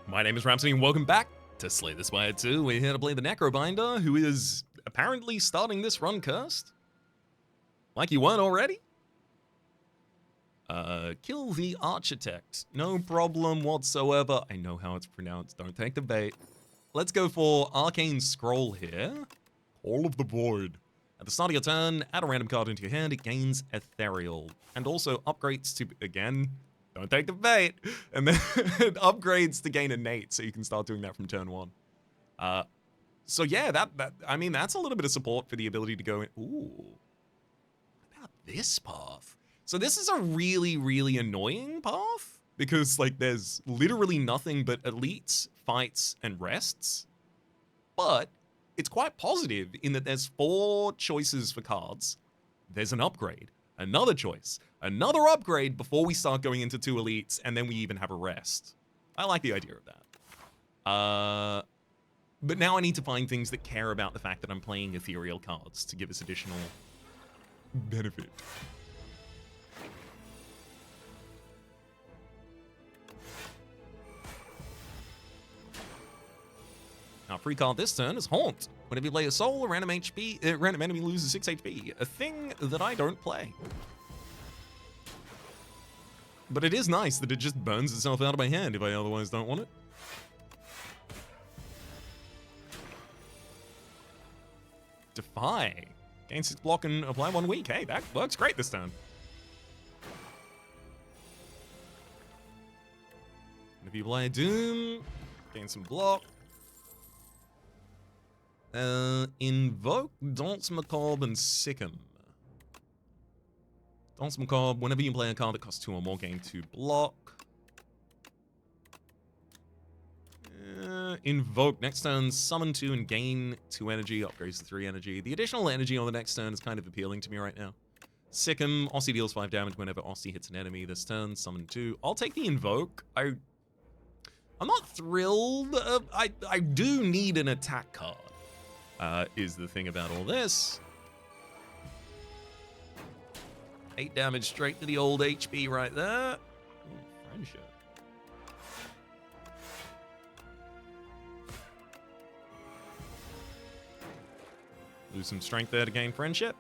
My name is Rhapsody and welcome back to Slay the Spire 2. We're here to play the Sneckrobinder, who is apparently starting this run cursed. Like you weren't already? Kill the Architect. No problem whatsoever. I know how it's pronounced, don't take the bait. Let's go for Arcane Scroll here. Call of the Void. At the start of your turn, add a random card into your hand, it gains Ethereal. And also upgrades to, again, don't take the bait, and then it upgrades to gain innate, so you can start doing that from turn 1. So yeah, I mean, that's a little bit of support for the ability to go in. Ooh. What about this path? So this is a really, really annoying path, because, like, there's literally nothing but elites, fights, and rests. But it's quite positive in that there's 4 choices for cards. There's an upgrade, another choice, another upgrade before we start going into 2 elites, and then we even have a rest. I like the idea of that. But now I need to find things that care about the fact that I'm playing ethereal cards to give us additional benefit. Our free card this turn is Haunt. Whenever you play a soul, a random enemy loses 6 HP. A thing that I don't play. But it is nice that it just burns itself out of my hand if I otherwise don't want it. Defy. Gain 6 block and apply 1 weak. Hey, that works great this turn. And if you play Doom, gain some block. Invoke, Dance Macabre, and Sicken. Dance Macabre, whenever you play a card that costs 2 or more, gain 2 block. Invoke, next turn, summon 2 and gain 2 energy, upgrades to 3 energy. The additional energy on the next turn is kind of appealing to me right now. Sicken, Aussie deals 5 damage whenever Aussie hits an enemy this turn, summon 2. I'll take the Invoke. I'm not thrilled. I do need an attack card. Is the thing about all this. 8 damage straight to the old HP right there. Ooh, friendship. Lose some strength there to gain friendship.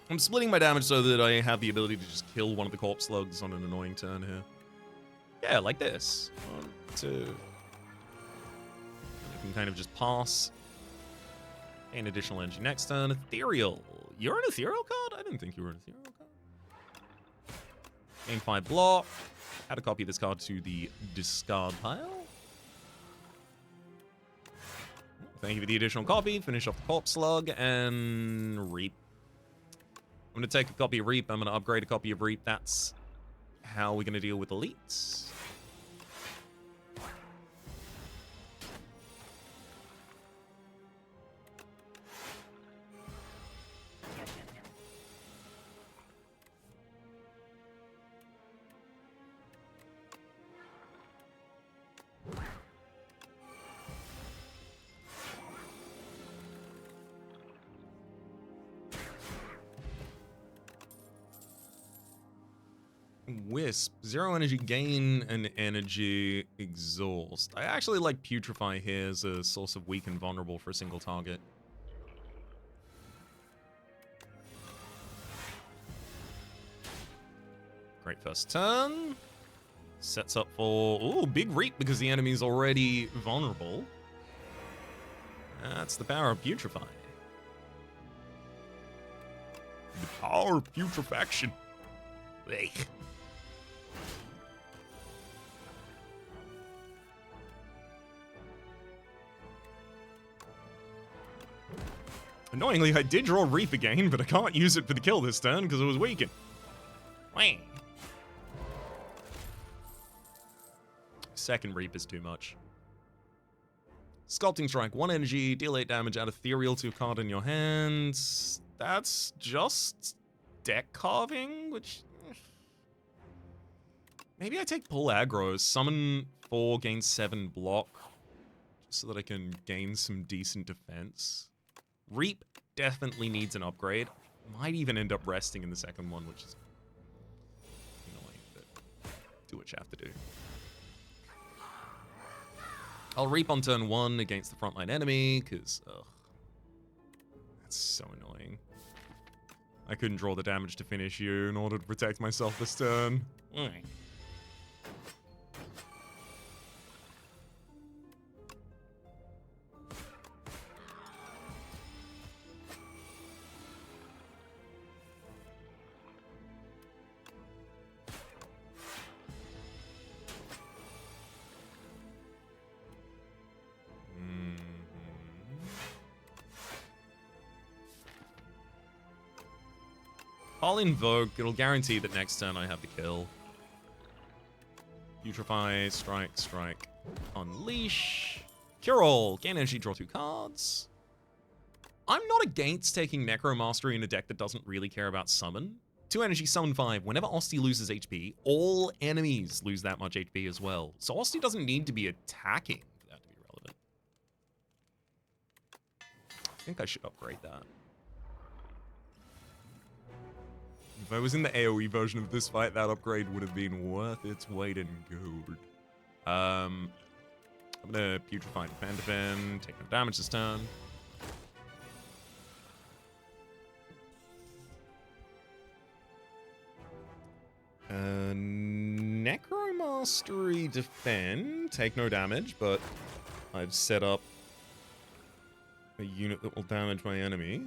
I'm splitting my damage so that I have the ability to just kill one of the corpse slugs on an annoying turn here. Yeah, like this. 1, 2. And you can kind of just pass. Gain additional energy next turn. Ethereal. You're an ethereal card? I didn't think you were an ethereal card. Gain 5 block. Add a copy of this card to the discard pile. Thank you for the additional copy. Finish off the corpse slug and reap. I'm going to take a copy of Reap. I'm going to upgrade a copy of Reap. That's how we're going to deal with elites. Wisp, 0 energy gain and energy exhaust. I actually like Putrefy here as a source of weak and vulnerable for a single target. Great first turn. Sets up for, ooh, big reap because the enemy's already vulnerable. That's the power of Putrefy. The power of putrefaction. Ugh. Annoyingly, I did draw Reap again, but I can't use it for the kill this turn because it was weakened. Whang. Second Reap is too much. Sculpting Strike, 1 energy, deal 8 damage, add Ethereal to a card in your hand. That's just deck carving, which... Maybe I take Pull Aggro, summon 4, gain 7 block, just so that I can gain some decent defense. Reap definitely needs an upgrade. Might even end up resting in the second one, which is annoying, but do what you have to do. I'll Reap on turn 1 against the frontline enemy, because, ugh. That's so annoying. I couldn't draw the damage to finish you in order to protect myself this turn. I'll invoke. It'll guarantee that next turn I have the kill. Putrefy, strike, strike. Unleash. Cure all. Gain energy, draw 2 cards. I'm not against taking Necromastery in a deck that doesn't really care about summon. 2 energy, summon 5. Whenever Osti loses HP, all enemies lose that much HP as well. So Osti doesn't need to be attacking for that to be relevant. I think I should upgrade that. If I was in the AoE version of this fight, that upgrade would have been worth its weight in gold. I'm gonna Putrefy, defend, take no damage this turn. Necromastery, defend, take no damage, but I've set up a unit that will damage my enemy.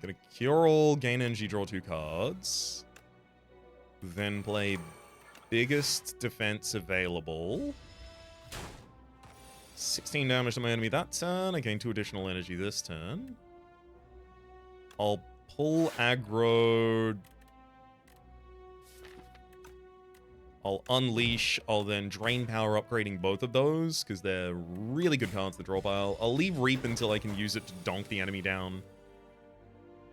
Gonna cure all, gain energy, draw 2 cards. Then play biggest defense available. 16 damage to my enemy that turn. I gain 2 additional energy this turn. I'll pull aggro. I'll unleash. I'll then drain power, upgrading both of those because they're really good cards to draw pile. I'll leave Reap until I can use it to donk the enemy down.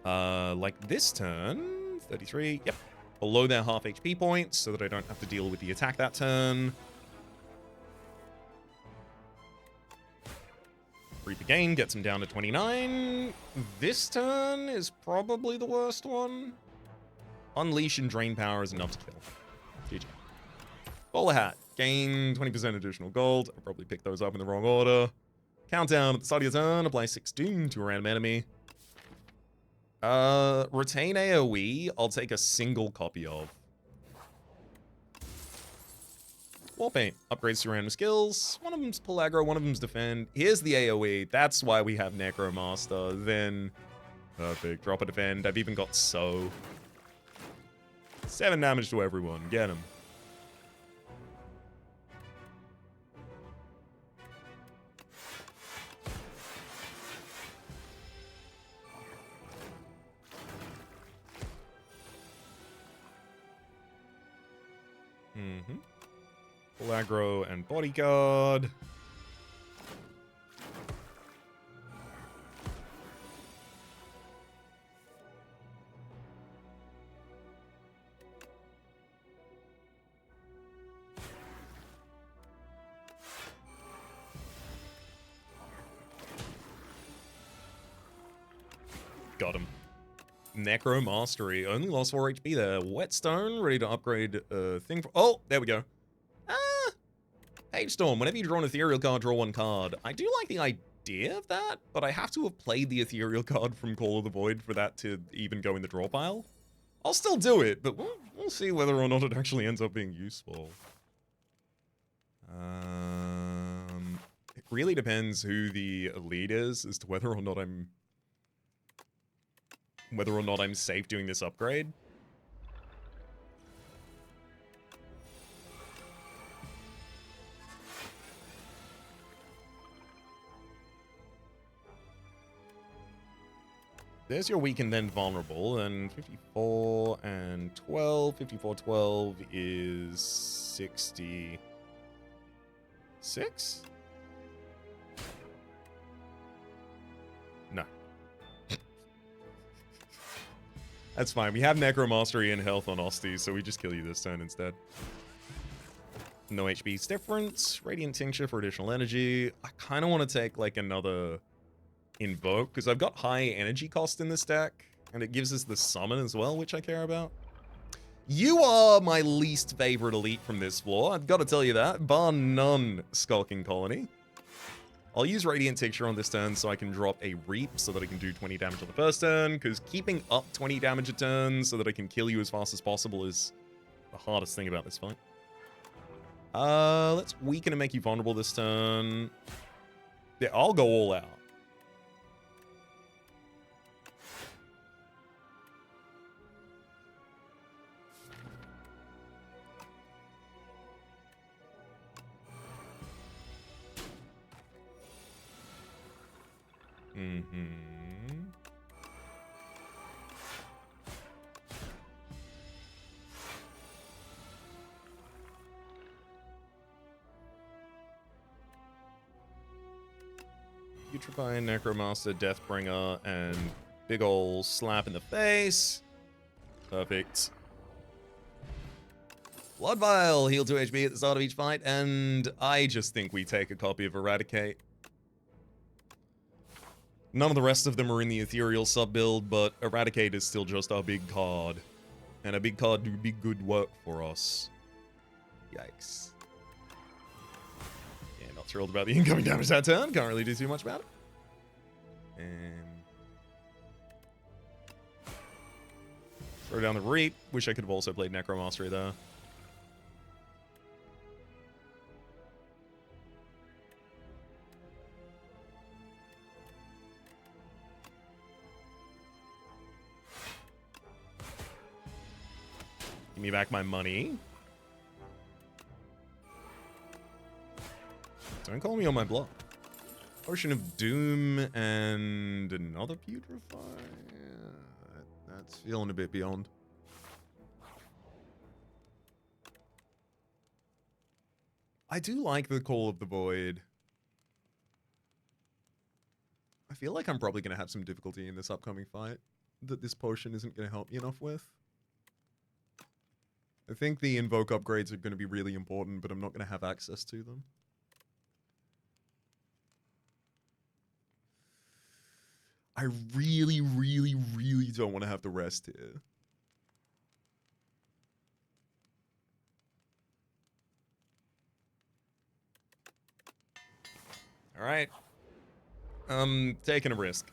Like this turn, 33, yep, below their half HP points so that I don't have to deal with the attack that turn. Reap again, gets him down to 29. This turn is probably the worst one. Unleash and drain power is enough to kill. GG. Bowler hat, gain 20% additional gold. I'll probably pick those up in the wrong order. Countdown at the start of your turn, apply 6 doom to a random enemy. Retain AoE, I'll take a single copy of. Warpaint, upgrades to random skills. One of them's pull aggro, one of them's defend. Here's the AoE, that's why we have Necromaster. Then, perfect, drop a defend. I've even got So. 7 damage to everyone, get him. Full aggro and bodyguard. Got him. Necromastery. Only lost 4 HP there. Whetstone, ready to upgrade a thing for... Oh, there we go. Page Storm. Whenever you draw an ethereal card, draw 1 card. I do like the idea of that, but I have to have played the ethereal card from Call of the Void for that to even go in the draw pile. I'll still do it, but we'll see whether or not it actually ends up being useful. It really depends who the lead is as to whether or not I'm safe doing this upgrade. There's your weak and then vulnerable, and 54 and 12. 54, 12 is 66? No. That's fine. We have Necromastery and health on Osti, so we just kill you this turn instead. No HP's difference. Radiant Tincture for additional energy. I kind of want to take like another Invoke because I've got high energy cost in this deck and it gives us the summon as well, which I care about. You are my least favorite elite from this floor. I've got to tell you that. Bar none, Skulking Colony. I'll use Radiant Tincture on this turn so I can drop a Reap so that I can do 20 damage on the first turn, because keeping up 20 damage a turn so that I can kill you as fast as possible is the hardest thing about this fight. Let's weaken and make you vulnerable this turn. Yeah, I'll go all out. Putrefying Necromaster, Deathbringer, and big ol' slap in the face. Perfect. Blood Vial, heal 2 HP at the start of each fight, and I just think we take a copy of Eradicate. None of the rest of them are in the Ethereal sub-build, but Eradicate is still just our big card. And a big card do big good work for us. Yikes. Yeah, not thrilled about the incoming damage that turn. Can't really do too much about it. And throw down the Reap. Wish I could have also played Necromastery there. Give me back my money. Don't call me on my bluff. Potion of Doom and another Putrefy. Yeah, that's feeling a bit beyond. I do like the Call of the Void. I feel like I'm probably going to have some difficulty in this upcoming fight that this potion isn't going to help me enough with. I think the Invoke upgrades are going to be really important, but I'm not going to have access to them. I really, really, really don't want to have to rest here. All right. Taking a risk.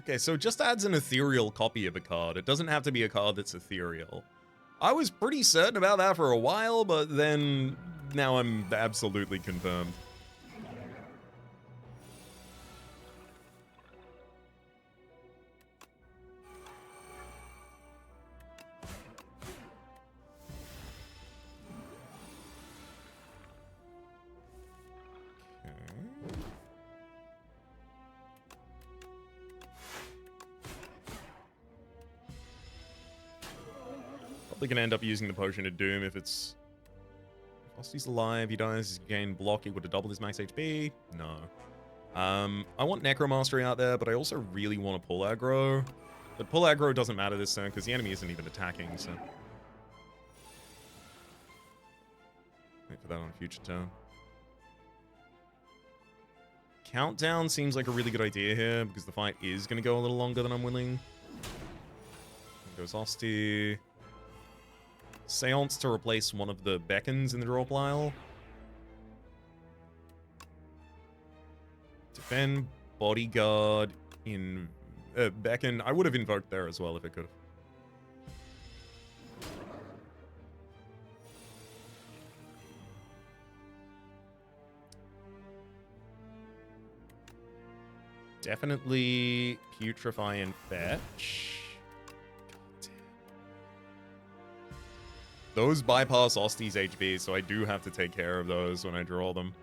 Okay, so it just adds an ethereal copy of a card. It doesn't have to be a card that's ethereal. I was pretty certain about that for a while, but then now I'm absolutely confirmed. Probably gonna end up using the Potion of Doom if it's... Whilst he's alive, he dies, gain block equal to double his max HP. No. I want Necromastery out there, but I also really want to pull aggro. But pull aggro doesn't matter this turn because the enemy isn't even attacking, so... Wait for that on a future turn. Countdown seems like a really good idea here because the fight is going to go a little longer than I'm willing. There goes Osti. Seance to replace one of the beckons in the draw pile. Defend, bodyguard, in beckon. I would have invoked there as well if I could have. Definitely Putrefy and Fetch. Those bypass Osti's HP, so I do have to take care of those when I draw them.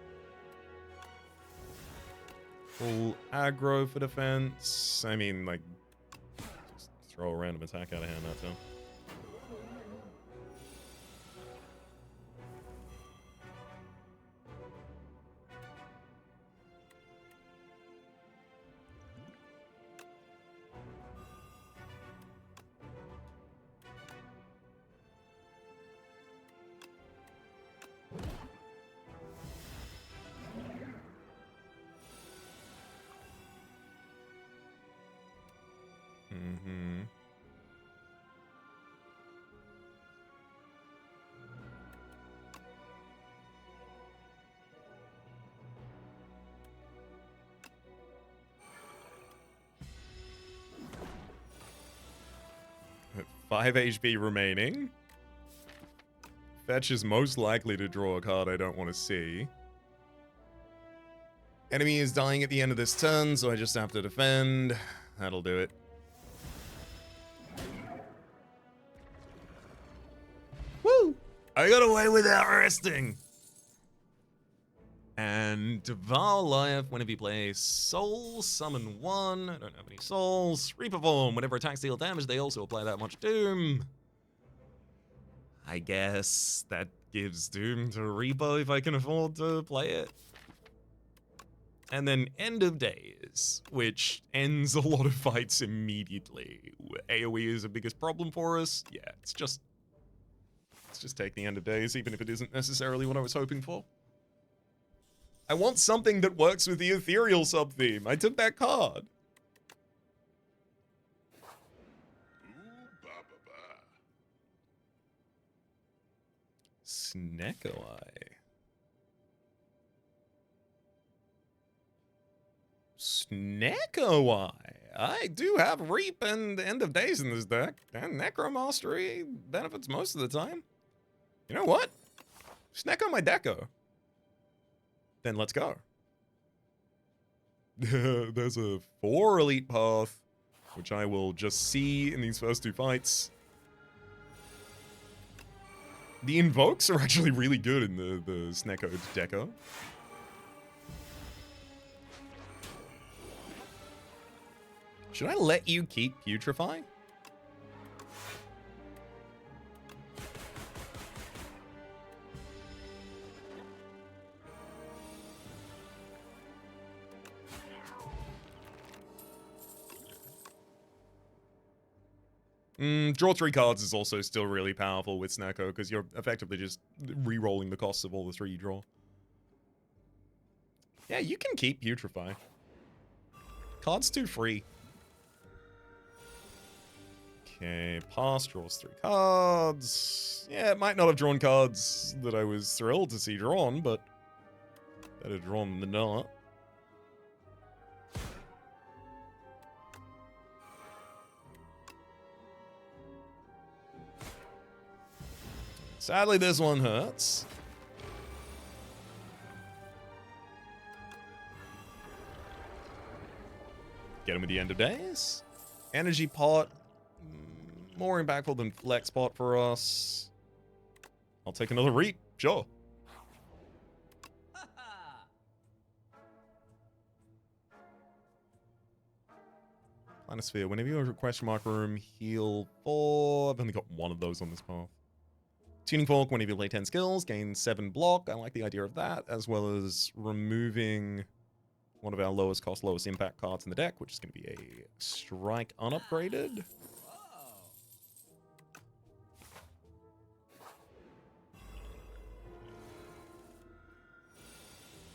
Full aggro for defense. I mean, like, just Throw a random attack out of hand that time. Mm-hmm. At 5 HP remaining. Fetch is most likely to draw a card I don't want to see. Enemy is dying at the end of this turn, so I just have to defend. That'll do it. Woo! I got away without resting! And Devour Life, whenever you play Soul, summon 1. I don't have any souls. Reperform. Whenever attacks deal damage, they also apply that much Doom. I guess that gives Doom to Repo if I can afford to play it. And then End of Days, which ends a lot of fights immediately. AoE is the biggest problem for us. Yeah, let's just take the End of Days, even if it isn't necessarily what I was hoping for. I want something that works with the Ethereal sub-theme. I took that card. Sneckrobinder. Sneckrobinder. I do have Reap and End of Days in this deck, and Necromastery benefits most of the time. You know what? Snecko my deco. Then let's go. There's a 4 elite path, which I will just see in these first 2 fights. The invokes are actually really good in the Snecko deco. Should I let you keep Putrefy? Draw 3 cards is also still really powerful with Snecko, because you're effectively just re-rolling the costs of all the 3 you draw. Yeah, you can keep Putrefy. Card's too free. Okay, pass, draws 3 cards. Yeah, it might not have drawn cards that I was thrilled to see drawn, but better drawn than not. Sadly, this one hurts. Get him at the End of Days. Energy Pot. More impactful than Flex Pot for us. I'll take another Reap. Sure. Planisphere. Whenever you have a question mark room, heal 4. I've only got 1 of those on this path. Tuning Fork, whenever you play 10 skills, gain 7 block. I like the idea of that, as well as removing one of our lowest cost, lowest impact cards in the deck, which is going to be a Strike unupgraded.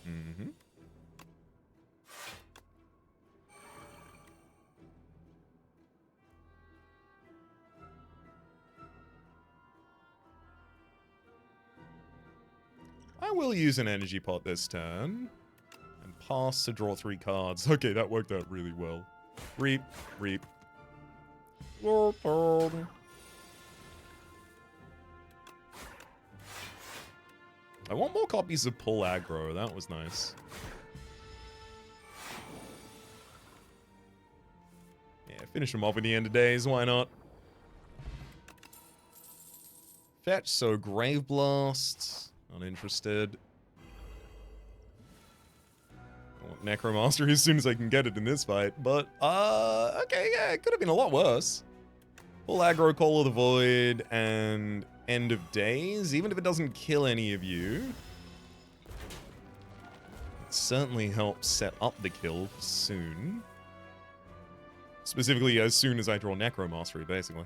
Mm-hmm. I will use an energy pot this turn. And pass to draw 3 cards. Okay, that worked out really well. Reap, reap. Your turn. I want more copies of Pull Aggro. That was nice. Yeah, finish them off at the End of Days. Why not? Fetch, so Grave Blast. Not interested. I want Necromastery as soon as I can get it in this fight. But, okay, yeah, it could have been a lot worse. Full aggro, Call of the Void, and End of Days. Even if it doesn't kill any of you, it certainly helps set up the kill soon. Specifically, as soon as I draw Necromastery, basically.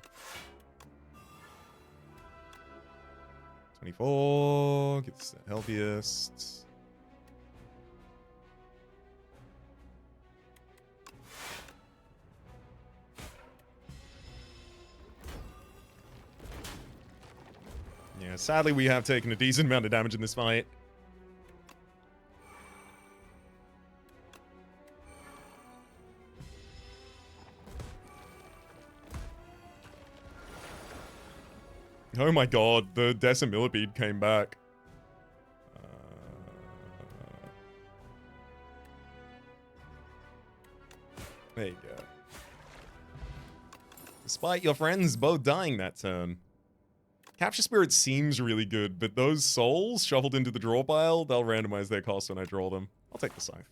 24, gets the healthiest. Yeah, sadly we have taken a decent amount of damage in this fight. Oh my god, the Decimillipede came back. There you go. Despite your friends both dying that turn. Capture Spirit seems really good, but those souls shuffled into the draw pile, they'll randomize their cost when I draw them. I'll take the Scythe.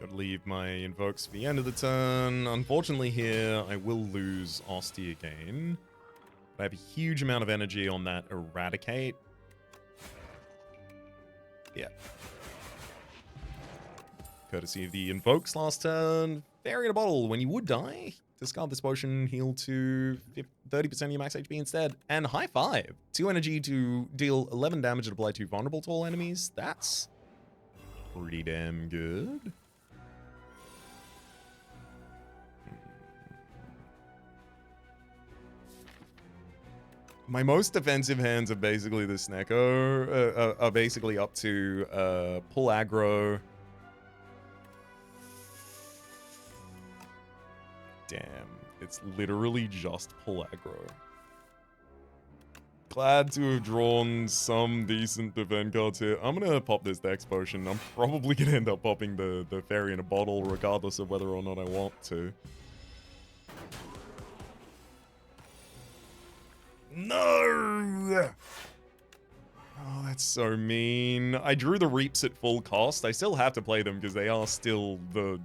Gotta leave my invokes for the end of the turn. Unfortunately here, I will lose Osty again. I have a huge amount of energy on that Eradicate. Yeah. Courtesy of the invokes last turn. Fairy in a bottle. When you would die, discard this potion, heal to 30% of your max HP instead. And high five. 2 energy to deal 11 damage and apply to vulnerable to all enemies. That's pretty damn good. My most defensive hands are basically the Snecko, are basically up to pull aggro. Damn, it's literally just pull aggro. Glad to have drawn some decent defend cards here. I'm gonna pop this Dex potion. I'm probably gonna end up popping the fairy in a bottle regardless of whether or not I want to. No! Oh, that's so mean. I drew the Reaps at full cost. I still have to play them because they are still the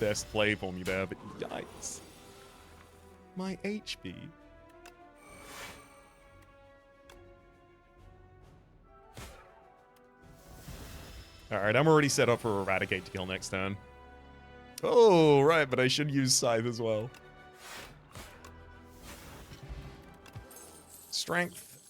best play for me there, but yikes. My HP. Alright, I'm already set up for Eradicate to kill next turn. Oh, right, but I should use Scythe as well. Strength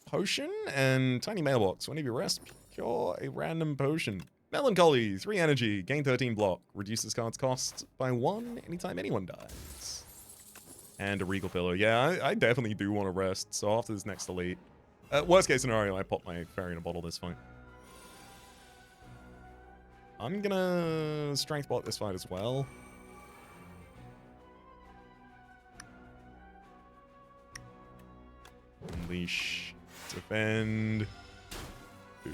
potion and tiny mailbox. Whenever you rest, procure a random potion. Melancholy, 3 energy, gain 13 block, reduces card's cost by 1 anytime anyone dies. And a regal pillow. Yeah, I definitely do want to rest. So after this next elite, worst case scenario, I pop my fairy in a bottle this fight. I'm gonna strength block this fight as well. Unleash, defend. Ooh.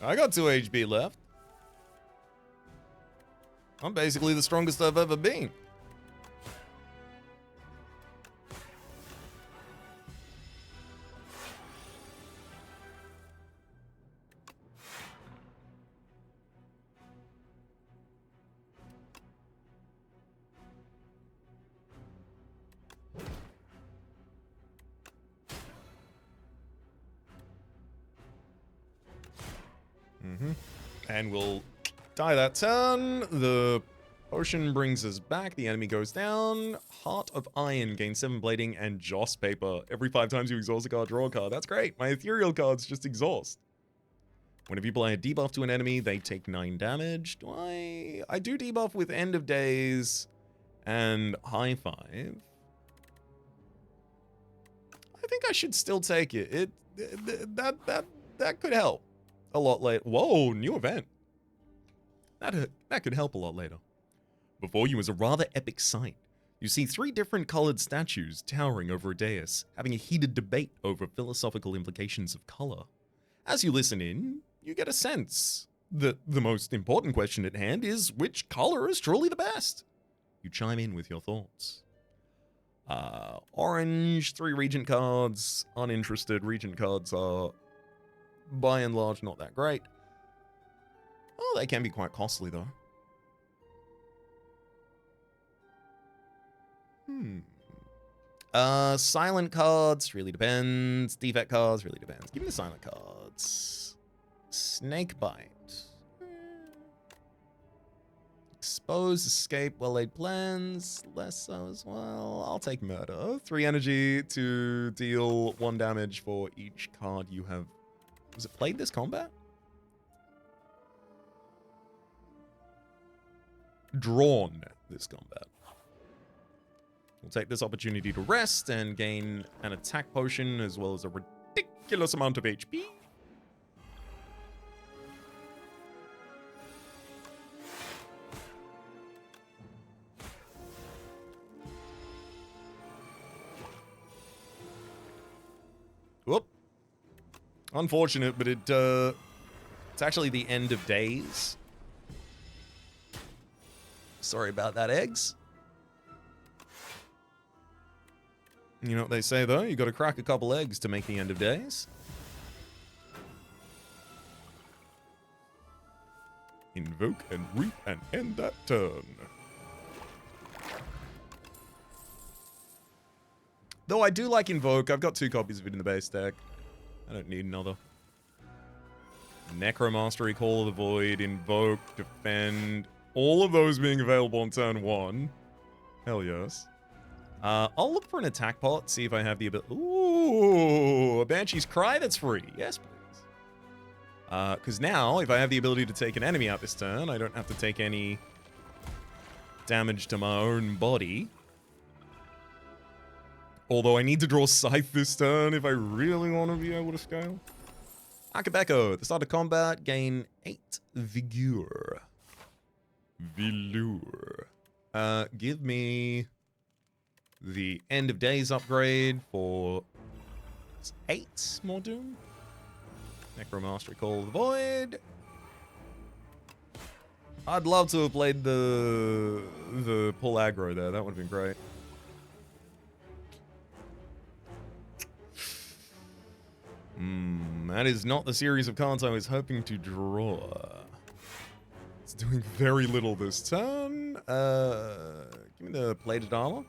I got 2 HP left. I'm basically the strongest I've ever been. And we'll die that turn. The Potion brings us back. The enemy goes down. Heart of Iron gains 7 blading and Joss Paper. Every 5 times you exhaust a card, draw a card. That's great. My ethereal cards just exhaust. Whenever you apply a debuff to an enemy, they take 9 damage. Do I do debuff with End of Days and High Five. I think I should still take it. That could help a lot later. Whoa, new event. That could help a lot later. Before you is a rather epic sight. You see 3 different colored statues towering over a dais, having a heated debate over philosophical implications of color. As you listen in, you get a sense that the most important question at hand is which color is truly the best. You chime in with your thoughts. Orange, 3 Regent cards, uninterested. Regent cards are, by and large, not that great. Oh, they can be quite costly, though. Silent cards, really depends. Defect cards, really depends. Give me the silent cards. Snakebite. Expose, escape, well-laid plans. Less so as well. I'll take murder. 3 energy to deal 1 damage for each card you have. Was it played this combat? Drawn this combat. We'll take this opportunity to rest and gain an attack potion as well as a ridiculous amount of HP. Whoop. Unfortunate, but it's actually the end of days. Sorry about that, eggs. You know what they say, though? You got to crack a couple eggs to make the end of days. Invoke and reap and end that turn. Though I do like Invoke. I've got 2 copies of it in the base deck. I don't need another. Necromastery, Call of the Void, Invoke, Defend. All of those being available on turn 1. Hell yes. I'll look for an attack pot, see if I have the ability. Ooh, a Banshee's Cry that's free. Yes, please. Because now, if I have the ability to take an enemy out this turn, I don't have to take any damage to my own body. Although I need to draw Scythe this turn if I really want to be able to scale. Akabeko, at the start of combat, gain 8 Vigor. Velour. Give me the End of Days upgrade for 8 more Doom. Necromastery, Call of the Void. I'd love to have played the pull aggro there. That would have been great. That is not the series of cards I was hoping to draw. It's doing very little this turn. Give me the plated armor.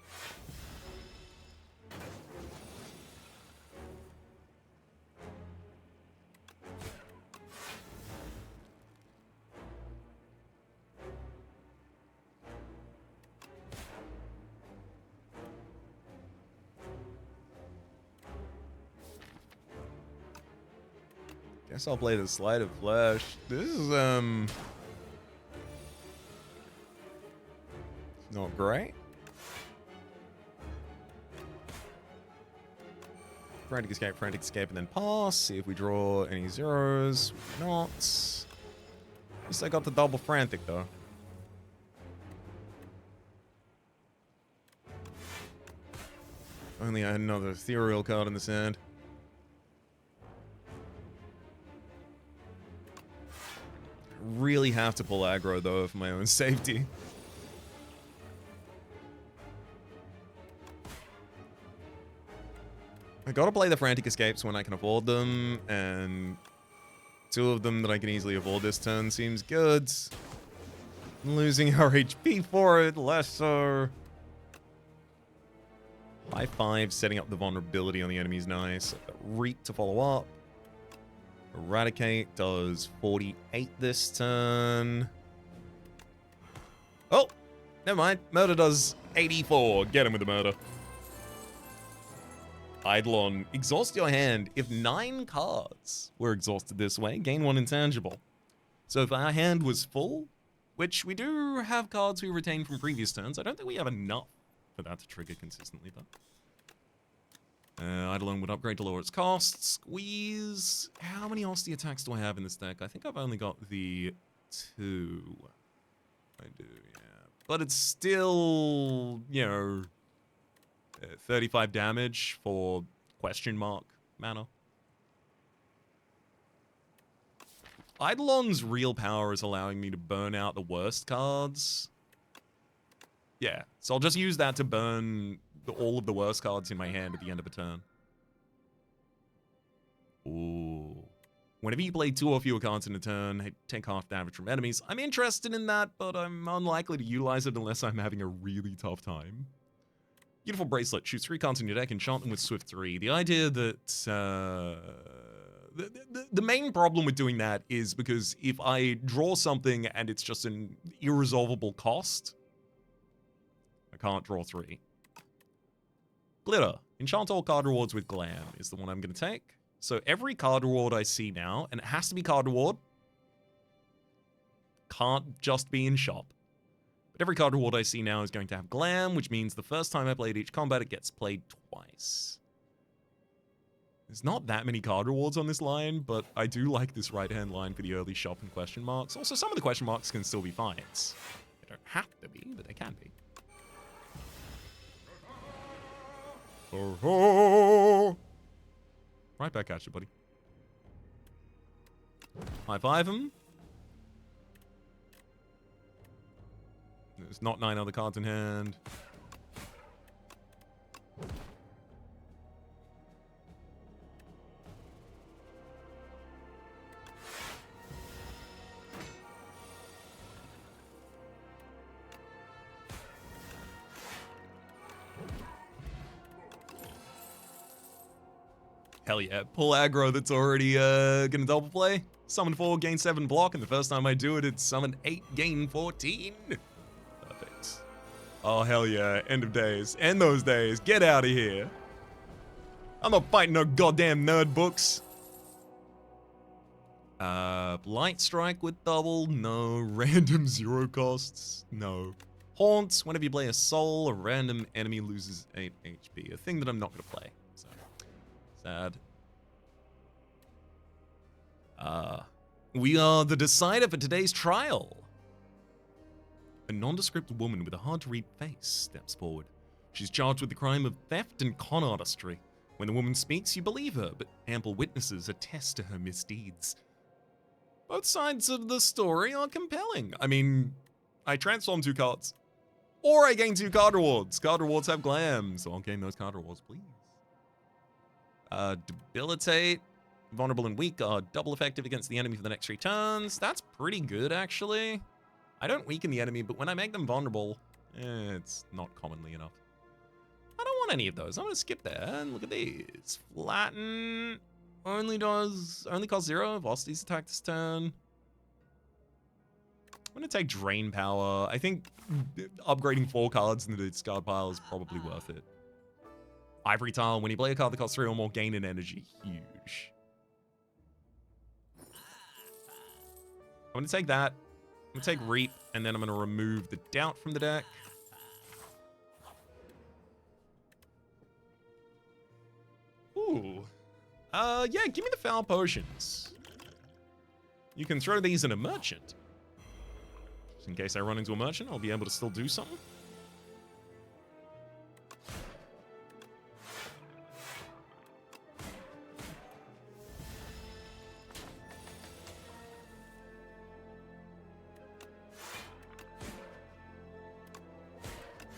Guess I'll play the Sleight of Flesh. This is, not great. Frantic escape, and then pass. See if we draw any zeros. Not. At least I got the double frantic, though. Only I had another ethereal card in this hand. Really have to pull aggro, though, for my own safety. I gotta play the Frantic Escapes when I can afford them, and 2 of them that I can easily afford this turn seems good. Losing our HP for it, less so. High 5, setting up the vulnerability on the enemy's nice. Reap to follow up. Eradicate does 48 this turn. Oh! Never mind. Murder does 84. Get him with the murder. Eidolon. Exhaust your hand. If 9 cards were exhausted this way, gain 1 intangible. So if our hand was full, which we do have cards we retained from previous turns, I don't think we have enough for that to trigger consistently, though. Eidolon would upgrade to lower its cost. Squeeze. How many Austie attacks do I have in this deck? I think I've only got the 2. I do, yeah. But it's still, 35 damage for question mark mana. Eidolon's real power is allowing me to burn out the worst cards. Yeah, so I'll just use that to burn all of the worst cards in my hand at the end of a turn. Ooh. Whenever you play 2 or fewer cards in a turn, take half damage from enemies. I'm interested in that, but I'm unlikely to utilize it unless I'm having a really tough time. Beautiful Bracelet. Choose 3 cards in your deck, enchant them with Swift 3. The idea that... The main problem with doing that is because if I draw something and it's just an irresolvable cost, I can't draw 3. Glitter. Enchant all card rewards with Glam is the one I'm going to take. So every card reward I see now, and it has to be card reward, can't just be in shop. But every card reward I see now is going to have Glam, which means the first time I played each combat, it gets played twice. There's not that many card rewards on this line, but I do like this right-hand line for the early shop and question marks. Also, some of the question marks can still be fights. They don't have to be, but they can be. Oh, right back at you, buddy. High-five him. There's not 9 other cards in hand. Hell yeah, pull aggro that's already gonna double play. Summon 4, gain 7 block, and the first time I do it, it's summon 8, gain 14. Perfect. Oh, hell yeah, end of days. End those days. Get out of here. I'm not fighting no goddamn nerd books. Light Strike with double, no. Random 0 costs, no. Haunts, whenever you play a soul, a random enemy loses 8 HP. A thing that I'm not gonna play. So, sad. We are the decider for today's trial. A nondescript woman with a hard-to-read face steps forward. She's charged with the crime of theft and con artistry. When the woman speaks, you believe her, but ample witnesses attest to her misdeeds. Both sides of the story are compelling. I mean, I transform 2 cards. Or I gain 2 card rewards. Card rewards have Glam, so I'll gain those card rewards, please. Debilitate. Vulnerable and weak are double effective against the enemy for the next 3 turns. That's pretty good, actually. I don't weaken the enemy, but when I make them vulnerable, it's not commonly enough. I don't want any of those. I'm going to skip there and look at these. Flatten. Only costs 0 if Osti's attack this turn. I'm going to take Drain Power. I think upgrading 4 cards into the discard pile is probably worth it. Ivory Tile. When you play a card that costs 3 or more, gain an energy. Huge. I'm going to take that. I'm going to take Reap, and then I'm going to remove the Doubt from the deck. Ooh. Yeah, give me the Foul Potions. You can throw these in a merchant. Just in case I run into a merchant, I'll be able to still do something.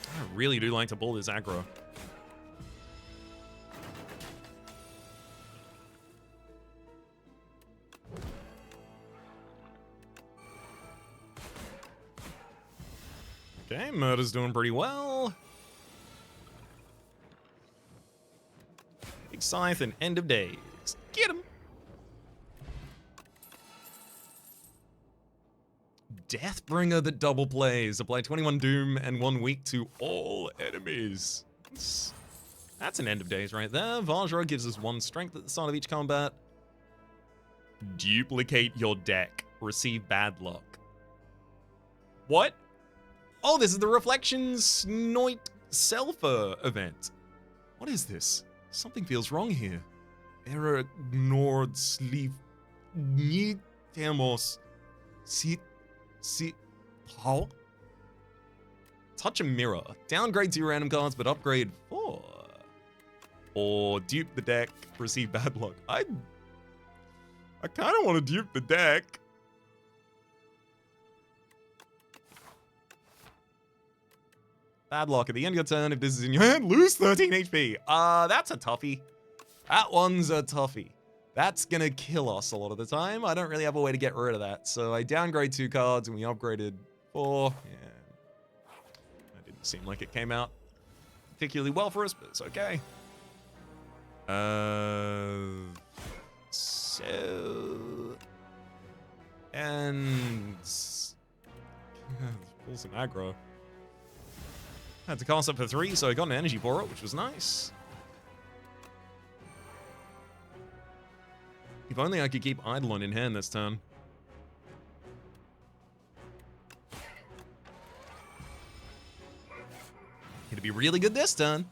I really do like to pull this aggro. Okay, Murder's doing pretty well. Big Scythe and End of Days. Get him! Deathbringer that double plays. Apply 21 Doom and 1 weak to all enemies. That's an end of days right there. Vajra gives us 1 strength at the start of each combat. Duplicate your deck. Receive bad luck. What? Oh, this is the Reflections Noit Selfer event. What is this? Something feels wrong here. Era Nord Sleep Nitemos Sit how? Touch a mirror. Downgrade 2 random cards, but upgrade 4. Or dupe the deck, receive bad luck. I kind of want to dupe the deck. Bad luck at the end of your turn. If this is in your hand, lose 13 HP. That's a toughie. That one's a toughie. That's gonna kill us a lot of the time. I don't really have a way to get rid of that. So I downgrade 2 cards and we upgraded 4. Yeah. That didn't seem like it came out particularly well for us, but it's okay. And pull some aggro. Had to cast up for 3, so I got an energy for it, which was nice. If only I could keep Eidolon in hand this turn. It'd be really good this turn.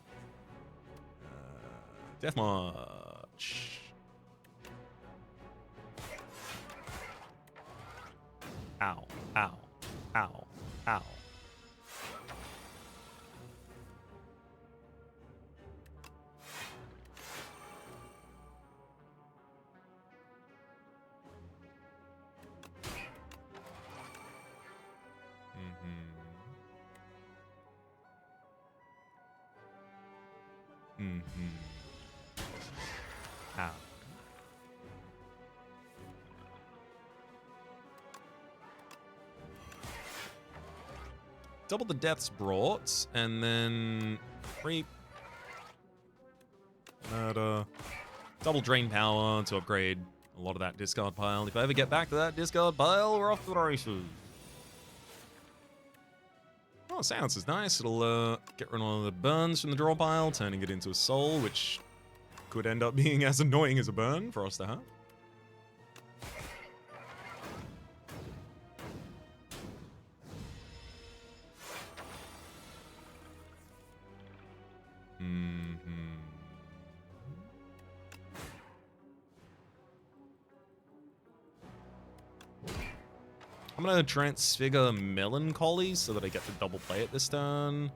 Death March. Ow, ow, ow, ow. Ow. Double the deaths brought, and then reap. Double drain power to upgrade a lot of that discard pile. If I ever get back to that discard pile, we're off to the races. Oh, Silence is nice. It'll get rid of one of the burns from the draw pile, turning it into a soul, which could end up being as annoying as a burn for us to have. I'm gonna transfigure Melancholy so that I get to double play it this turn.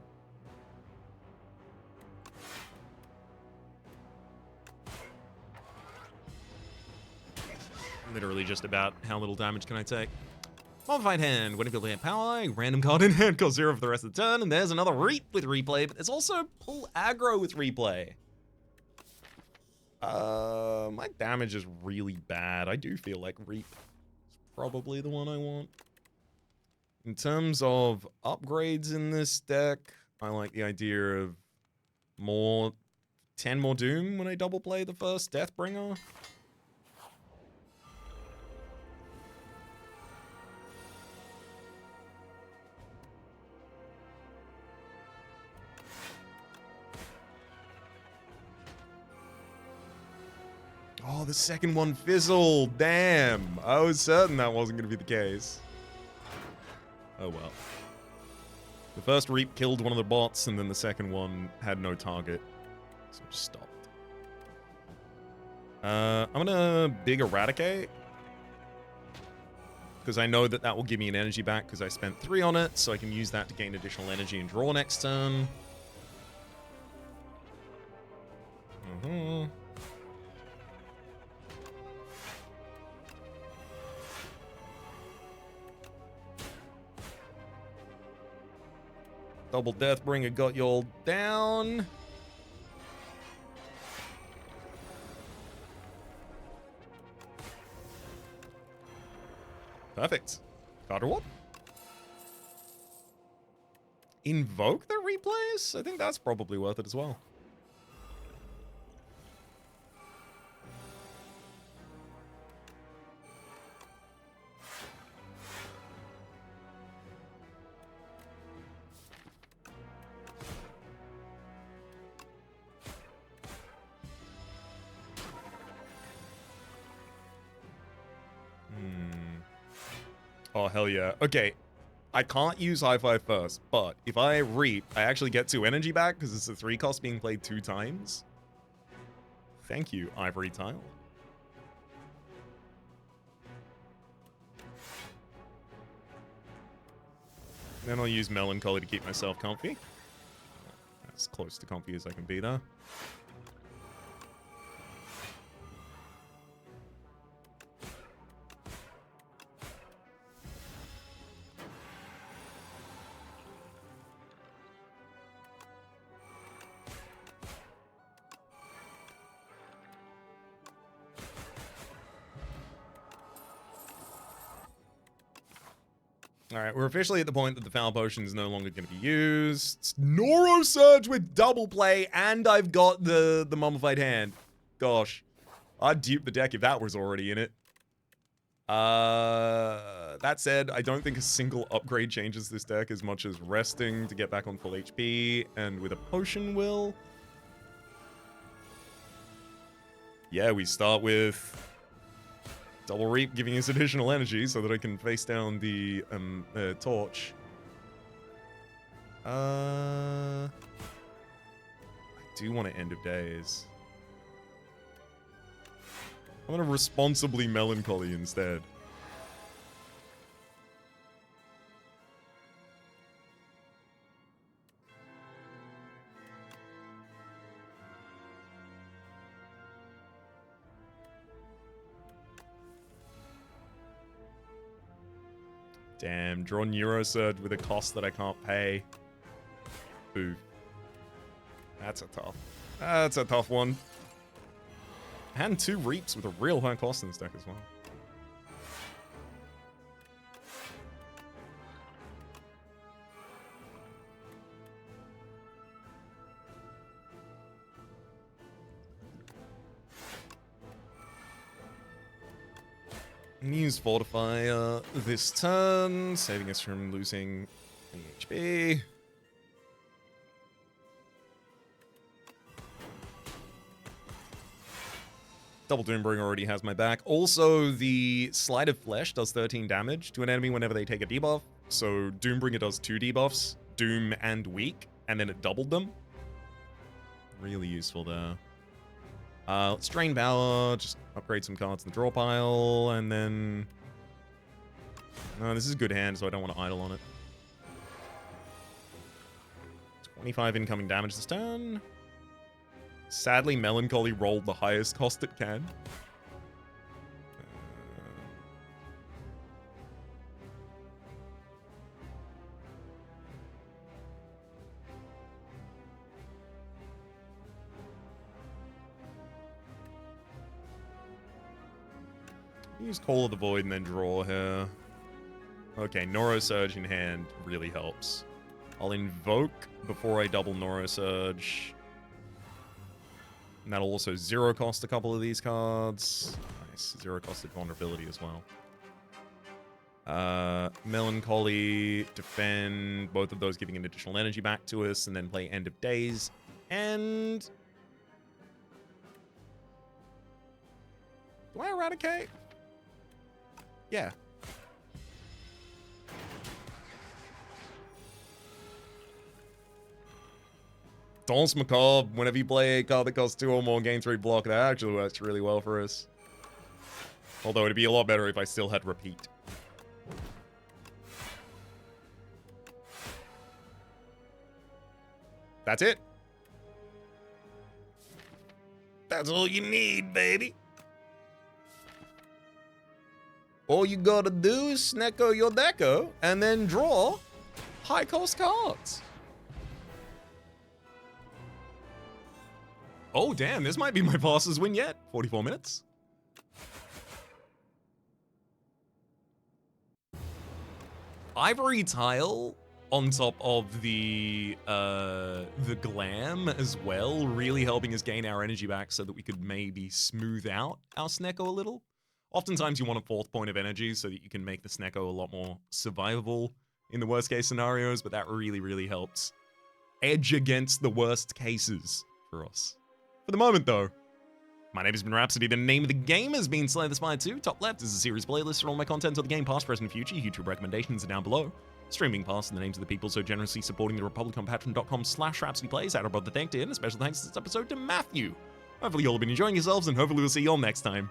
Literally just about how little damage can I take. Modified hand. When you build hand power, random card in hand costs 0 for the rest of the turn, and there's another Reap with replay, but there's also pull aggro with replay. My damage is really bad. I do feel like Reap is probably the one I want. In terms of upgrades in this deck, I like the idea of 10 more Doom when I double play the first Deathbringer. Oh, the second one fizzled. Damn. I was certain that wasn't going to be the case. Oh, well. The first Reap killed one of the bots, and then the second one had no target. So it just stopped. I'm going to Big Eradicate. Because I know that that will give me an energy back because I spent 3 on it, so I can use that to gain additional energy and draw next turn. Double Deathbringer got you all down. Perfect. Card reward. Invoke the replays? I think that's probably worth it as well. Oh, hell yeah. Okay, I can't use High Five first, but if I Reap, I actually get 2 energy back because it's a 3 cost being played 2 times. Thank you, Ivory Tile. Then I'll use Melancholy to keep myself comfy. As close to comfy as I can be there. Alright, we're officially at the point that the Foul Potion is no longer going to be used. It's Noro Surge with double play, and I've got the Mummified Hand. Gosh. I'd dupe the deck if that was already in it. That said, I don't think a single upgrade changes this deck as much as resting to get back on full HP, and with a potion will. Yeah, we start with Double Reap, giving us additional energy so that I can face down the torch. I do want to End of Days. I'm gonna responsibly Melancholy instead. Damn, draw Neurosurge with a cost that I can't pay. Boo. That's a tough one. And 2 Reaps with a real high cost in this deck as well. Use Fortify this turn, saving us from losing any HP. Double Doombringer already has my back. Also, the Sleight of Flesh does 13 damage to an enemy whenever they take a debuff. So Doombringer does 2 debuffs, Doom and Weak, and then it doubled them. Really useful there. Let's Drain Power, just upgrade some cards in the draw pile, and then... No, this is a good hand, so I don't want to idle on it. 25 incoming damage this turn. Sadly, Melancholy rolled the highest cost it can. Use Call of the Void and then draw here. Okay, Neurosurge in hand really helps. I'll Invoke before I double Neurosurge. And that'll also 0 cost a couple of these cards. Nice, 0 costed Vulnerability as well. Melancholy, Defend, both of those giving an additional energy back to us, and then play End of Days. And... do I Eradicate? Yeah. Danse Macabre, whenever you play a card that costs 2 or more, gain 3 block, that actually works really well for us. Although it'd be a lot better if I still had Repeat. That's it. That's all you need, baby. All you gotta do is Snecko your deco and then draw high cost cards. Oh, damn, this might be my fastest win yet. 44 minutes. Ivory Tile on top of the Glam as well, really helping us gain our energy back so that we could maybe smooth out our Snecko a little. Oftentimes you want a 4th point of energy so that you can make the Snecko a lot more survivable in the worst case scenarios, but that really, really helps edge against the worst cases for us. For the moment, though, My name has been Rhapsody. The name of the game has been Slay the Spire 2. Top left is a series playlist for all my content of the game, past, present, and future. YouTube recommendations are down below. Streaming past and the names of the people so generously supporting the Republic on patreon.com/RhapsodyPlays. Out above the thanked in. A special thanks this episode to Matthew. Hopefully you all have been enjoying yourselves, and hopefully we'll see you all next time.